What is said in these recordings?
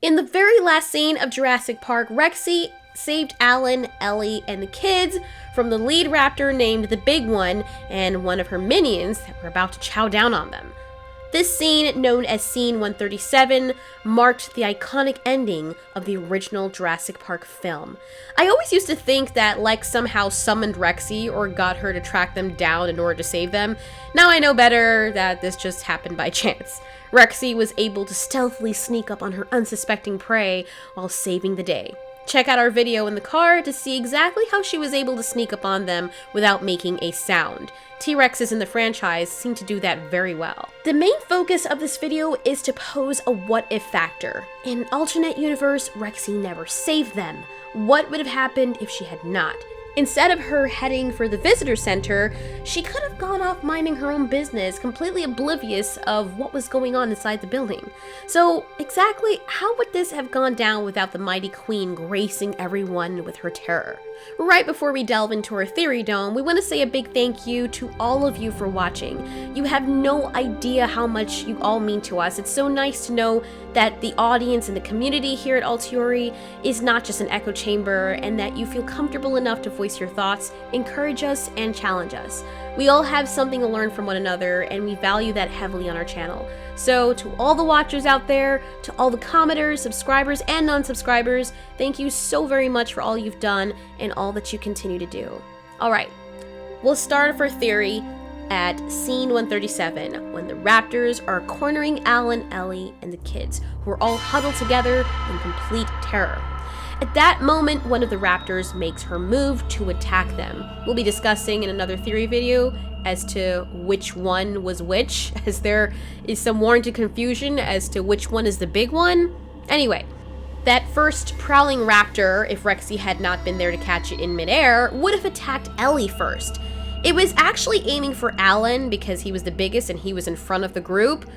In the very last scene of Jurassic Park, Rexy saved Allen, Ellie, and the kids from the lead raptor named the Big One and one of her minions that were about to chow down on them. This scene, known as Scene 137, marked the iconic ending of the original Jurassic Park film. I always used to think that Lex somehow summoned Rexy or got her to track them down in order to save them. Now I know better that this just happened by chance. Rexy was able to stealthily sneak up on her unsuspecting prey while saving the day. Check out our video in the car to see exactly how she was able to sneak up on them without making a sound. T-Rexes in the franchise seem to do that very well. The main focus of this video is to pose a what-if factor. In an alternate universe, Rexy never saved them. What would have happened if she had not? Instead of her heading for the visitor center, she could have gone off minding her own business, completely oblivious of what was going on inside the building. So exactly how would this have gone down without the mighty queen gracing everyone with her terror? Right before we delve into our theory dome, we want to say a big thank you to all of you for watching. You have no idea how much you all mean to us. It's so nice to know that the audience and the community here at Alteori is not just an echo chamber, and that you feel comfortable enough to voice your thoughts, encourage us, and challenge us. We all have something to learn from one another, and we value that heavily on our channel. So to all the watchers out there, to all the commenters, subscribers, and non-subscribers, thank you so very much for all you've done and all that you continue to do. Alright, we'll start our theory at Scene 137, when the raptors are cornering Allen, Ellie, and the kids, who are all huddled together in complete terror. At that moment, one of the raptors makes her move to attack them. We'll be discussing in another theory video as to which one was which, as there is some warranted confusion as to which one is the big one. Anyway, that first prowling raptor, if Rexy had not been there to catch it in midair, would have attacked Ellie first. It was actually aiming for Allen because he was the biggest and he was in front of the group.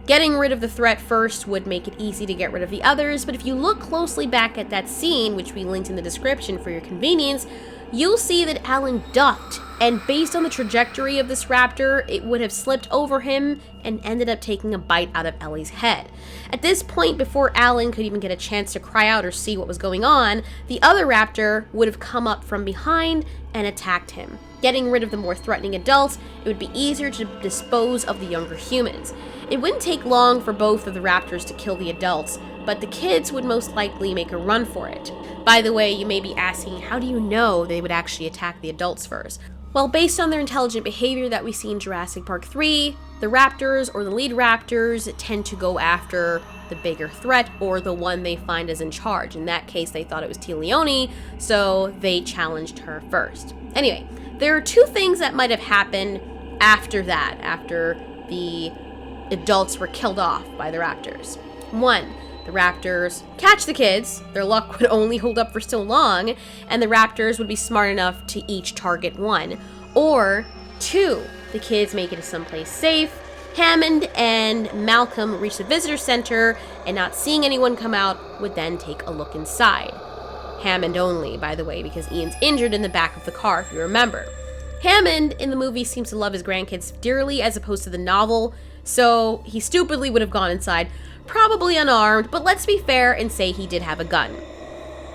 Getting rid of the threat first would make it easy to get rid of the others, but if you look closely back at that scene, which we linked in the description for your convenience, you'll see that Allen ducked, and based on the trajectory of this raptor, it would have slipped over him and ended up taking a bite out of Ellie's head. At this point, before Allen could even get a chance to cry out or see what was going on, the other raptor would have come up from behind and attacked him. Getting rid of the more threatening adults, it would be easier to dispose of the younger humans. It wouldn't take long for both of the raptors to kill the adults, but the kids would most likely make a run for it. By the way, you may be asking, how do you know they would actually attack the adults first? Well, based on their intelligent behavior that we see in Jurassic Park 3, the raptors or the lead raptors tend to go after the bigger threat or the one they find is in charge. In that case, they thought it was Tia Leone, so they challenged her first. Anyway, there are two things that might have happened after that, after the adults were killed off by the raptors. One, the raptors catch the kids, their luck would only hold up for so long, and the raptors would be smart enough to each target one. Or two, the kids make it to someplace safe, Hammond and Malcolm reach the visitor center, and not seeing anyone come out, would then take a look inside. Hammond only, by the way, because Ian's injured in the back of the car, if you remember. Hammond in the movie seems to love his grandkids dearly as opposed to the novel, so he stupidly would have gone inside, probably unarmed, but let's be fair and say he did have a gun.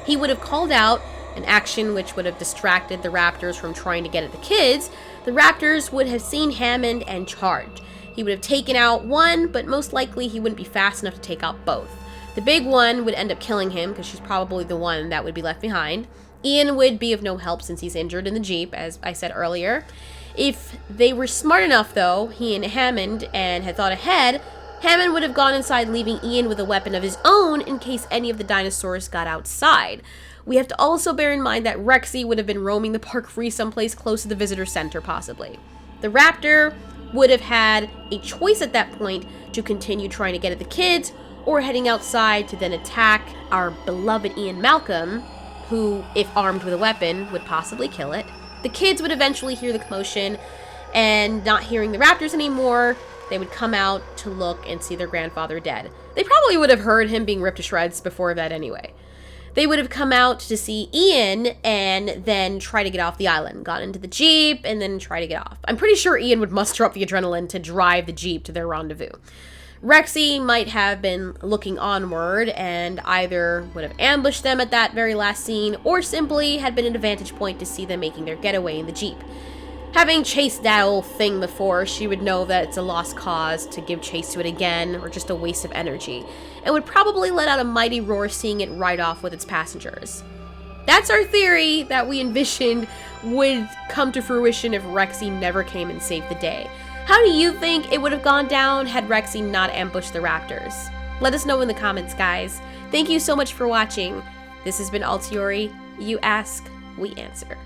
He would have called out, an action which would have distracted the raptors from trying to get at the kids. The raptors would have seen Hammond and charged. He would have taken out one, but most likely he wouldn't be fast enough to take out both. The big one would end up killing him because she's probably the one that would be left behind. Ian would be of no help since he's injured in the Jeep, as I said earlier. If they were smart enough, though, he and Hammond, and had thought ahead, Hammond would have gone inside, leaving Ian with a weapon of his own in case any of the dinosaurs got outside. We have to also bear in mind that Rexy would have been roaming the park free someplace close to the visitor center, possibly. The raptor would have had a choice at that point to continue trying to get at the kids, or heading outside to then attack our beloved Ian Malcolm, who, if armed with a weapon, would possibly kill it. The kids would eventually hear the commotion, and not hearing the raptors anymore, they would come out to look and see their grandfather dead. They probably would have heard him being ripped to shreds before that anyway. They would have come out to see Ian and then try to get off the island. Got into the Jeep and then try to get off. I'm pretty sure Ian would muster up the adrenaline to drive the Jeep to their rendezvous. Rexy might have been looking onward and either would have ambushed them at that very last scene or simply had been an vantage point to see them making their getaway in the Jeep. Having chased that old thing before, she would know that it's a lost cause to give chase to it again, or just a waste of energy, and would probably let out a mighty roar seeing it ride off with its passengers. That's our theory that we envisioned would come to fruition if Rexy never came and saved the day. How do you think it would have gone down had Rexy not ambushed the raptors? Let us know in the comments, guys. Thank you so much for watching. This has been Alteori. You ask, we answer.